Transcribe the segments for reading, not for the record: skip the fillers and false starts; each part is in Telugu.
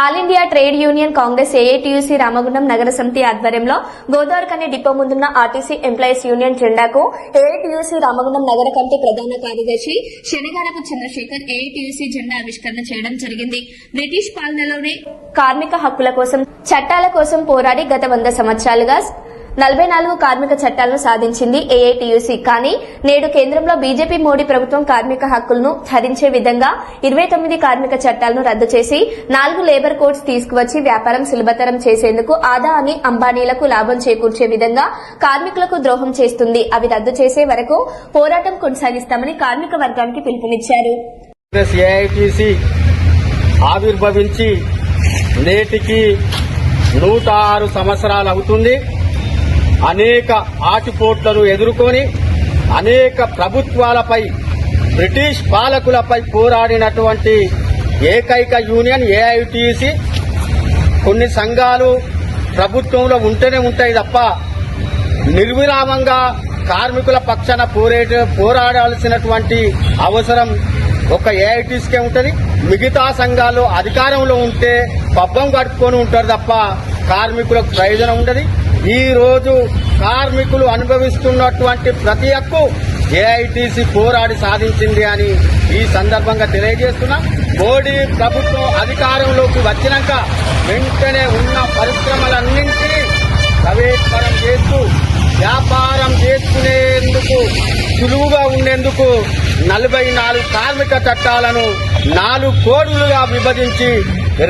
All India trade union congress AITUC Ramagundam నగర సమితి ఆధ్వర్యంలో గోదావరిఖని డిపో ముందున్న ఆర్టీసీ ఎంప్లాయీస్ యూనియన్ జెండాకు ఏఐటీయూసీ రామగుండం నగర కమిటీ ప్రధాన కార్యదర్శి శనిగారపు చంద్రశేఖర్ ఏఐటీయూసీ జెండా ఆవిష్కరణ చేయడం జరిగింది. బ్రిటిష్ పాలనలోనే కార్మిక హక్కుల కోసం, చట్టాల కోసం పోరాడి గత 100 సంవత్సరాలుగా 44 కార్మిక చట్టాలను సాధించింది ఏఐటీయూసీ. కానీ నేడు కేంద్రంలో బీజేపీ మోడీ ప్రభుత్వం కార్మిక హక్కులను హరించే విధంగా 29 కార్మిక చట్టాలను రద్దు చేసి 4 లేబర్ కోడ్స్ తీసుకువచ్చి వ్యాపారం సులభతరం చేసేందుకు ఆదాని అంబానీలకు లాభం చేకూర్చే విధంగా కార్మికులకు ద్రోహం చేస్తుంది. అవి రద్దు చేసే వరకు పోరాటం కొనసాగిస్తామని కార్మిక వర్గానికి పిలుపునిచ్చారు. ఆవిర్భవించి నేటికి 106 సంవత్సరాలు అవుతుంది. అనేక ఆటుపోట్లను ఎదుర్కొని అనేక ప్రభుత్వాలపై, బ్రిటిష్ పాలకులపై పోరాడినటువంటి ఏకైక యూనియన్ ఏఐటీయూసీ. కొన్ని సంఘాలు ప్రభుత్వంలో ఉంటేనే ఉంటాయి తప్ప నిర్విరామంగా కార్మికుల పక్షాన పోరాడాల్సినటువంటి అవసరం ఒక ఏఐటీసీకే ఉంటుంది. మిగతా సంఘాలు అధికారంలో ఉంటే పబ్బం గడుపుకొని ఉంటారు తప్ప కార్మికులకు ప్రయోజనం ఉండదు. ఈ రోజు కార్మికులు అనుభవిస్తున్నటువంటి ప్రతి హక్కు ఏఐటీసీ పోరాడి సాధించింది అని ఈ సందర్భంగా తెలియజేస్తున్నా. మోడీ ప్రభుత్వం అధికారంలోకి వచ్చినాక వెంటనే ఉన్న పరిశ్రమలన్నింటినీ ప్రైవేట్పరం చేస్తూ వ్యాపారం చేసుకునేందుకు సులువుగా ఉండేందుకు 44 కార్మిక చట్టాలను 4 కోడ్లుగా విభజించి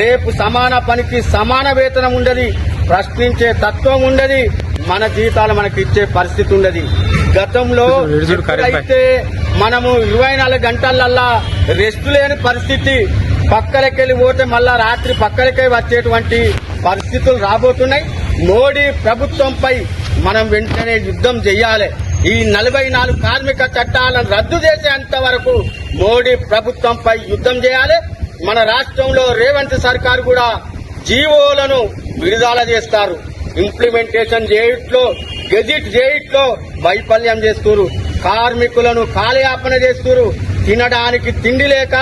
రేపు సమాన పనికి సమాన వేతనం ఉండదు, ప్రశ్నించే తత్వం ఉండదు, మన జీతాలు మనకి ఇచ్చే పరిస్థితి ఉండదు. గతంలో అయితే మనము 24 గంటలల్లా రెస్ట్ లేని పరిస్థితి, పక్కలకెళ్ళి పోతే మళ్ళా రాత్రి పక్కలకే వచ్చేటువంటి పరిస్థితులు రాబోతున్నాయి. మోడీ ప్రభుత్వంపై మనం వెంటనే యుద్ధం చేయాలి. ఈ 44 కార్మిక చట్టాలను రద్దు చేసేంత వరకు మోడీ ప్రభుత్వంపై యుద్ధం చేయాలి. మన రాష్ట్రంలో రేవంత్ సర్కార్ కూడా జీవోలను విడుదల చేస్తారు. ఇంప్లిమెంటేషన్ చేయట్లో, గెజిట్ చేయట్లో వైఫల్యం చేస్తున్నారు. కార్మికులను కాలయాపన చేస్తున్నారు. తినడానికి తిండి లేక,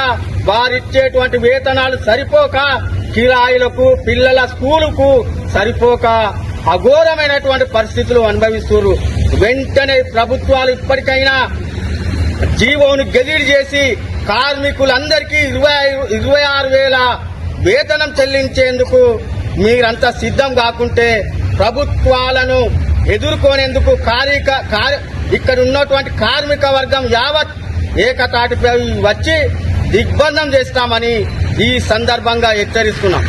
వారిచ్చేటువంటి వేతనాలు సరిపోక, కిరాయిలకు, పిల్లల స్కూలుకు సరిపోక అఘోరమైనటువంటి పరిస్థితులు అనుభవిస్తున్నారు. వెంటనే ప్రభుత్వాలు ఇప్పటికైనా జీవోను గెజిట్ చేసి కార్మికులందరికీ 26,000 వేతనం చెల్లించేందుకు మీరంతా సిద్ధం కాకుంటే ప్రభుత్వాలను ఎదుర్కొనేందుకు ఇక్కడ ఉన్నటువంటి కార్మిక వర్గం యావత్ ఏకతాటిపై వచ్చి దిగ్బంధం చేస్తామని ఈ సందర్భంగా హెచ్చరిస్తున్నాం.